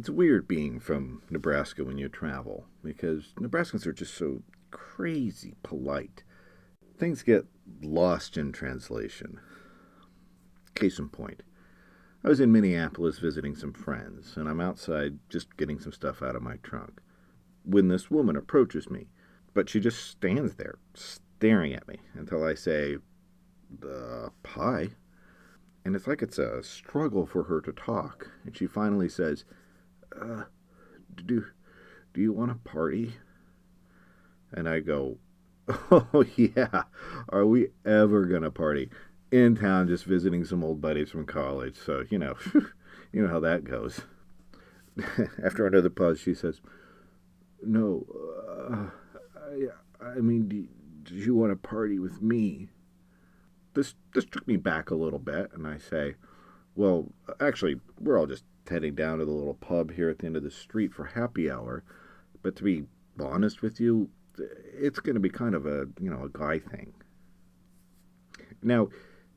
It's weird being from Nebraska when you travel because Nebraskans are just so crazy polite. Things get lost in translation. Case in point, I was in Minneapolis visiting some friends, and I'm outside just getting some stuff out of my trunk when this woman approaches me, but she just stands there staring at me until I say, hi. And it's like it's a struggle for her to talk. And she finally says, uh, do, do you want to party? And I go, oh, yeah. Are we ever going to party? In town, just visiting some old buddies from college. So, you know how that goes. After another pause, she says, no, I mean, do you want to party with me? This took me back a little bit, and I say, well, actually, we're all just heading down to the little pub here at the end of the street for happy hour. But to be honest with you, it's going to be kind of a guy thing. Now,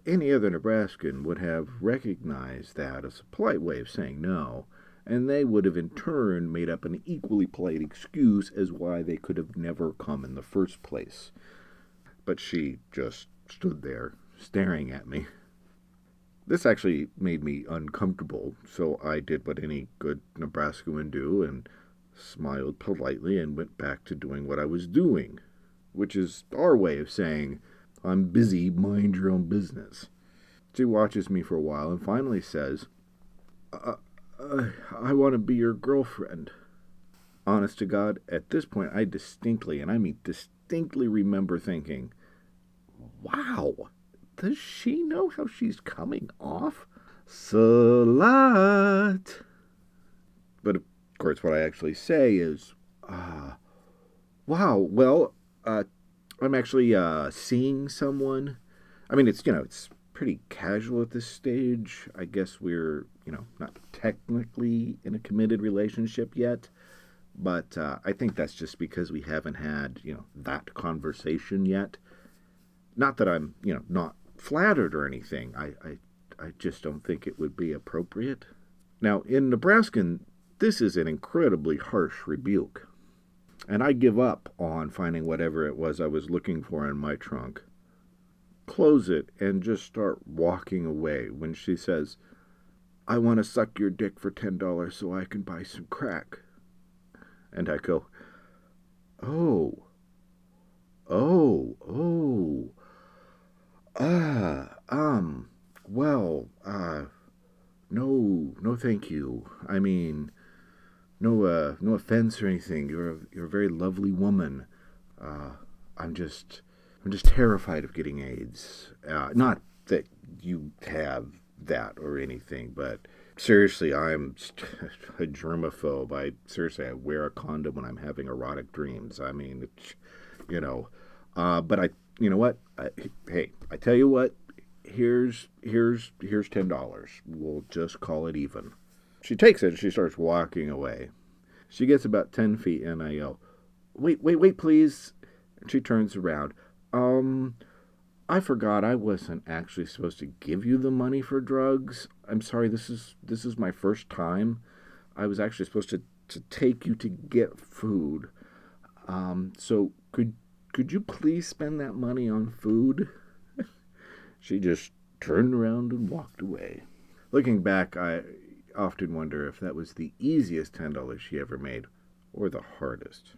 any other Nebraskan would have recognized that as a polite way of saying no, and they would have in turn made up an equally polite excuse as why they could have never come in the first place. But she just stood there, staring at me. This actually made me uncomfortable, so I did what any good Nebraskan would do and smiled politely and went back to doing what I was doing, which is our way of saying, I'm busy, mind your own business. She watches me for a while and finally says, I want to be your girlfriend. Honest to God, at this point I distinctly, and I mean distinctly remember thinking, wow, does she know how she's coming off? Slut. But of course what I actually say is, wow, well, I'm actually seeing someone. I mean, it's pretty casual at this stage. I guess we're, not technically in a committed relationship yet. But I think that's just because we haven't had, that conversation yet. Not that I'm, not flattered or anything. I just don't think it would be appropriate. Now, in Nebraskan, this is an incredibly harsh rebuke. And I give up on finding whatever it was I was looking for in my trunk, close it, and just start walking away when she says, I want to suck your dick for $10 so I can buy some crack. And I go, oh, oh, oh, well, no, thank you. I mean, no offense or anything. You're a very lovely woman. I'm just terrified of getting AIDS. Not that you have that or anything, but seriously, I'm a germaphobe. I wear a condom when I'm having erotic dreams. I mean, but you know what? Hey, I tell you what. Here's $10. We'll just call it even. She takes it and she starts walking away. She gets about 10 feet and I yell, wait, please. And she turns around. I forgot I wasn't actually supposed to give you the money for drugs. I'm sorry, this is my first time. I was actually supposed to take you to get food. So could you please spend that money on food? She just turned around and walked away. Looking back, I often wonder if that was the easiest $10 she ever made, or the hardest.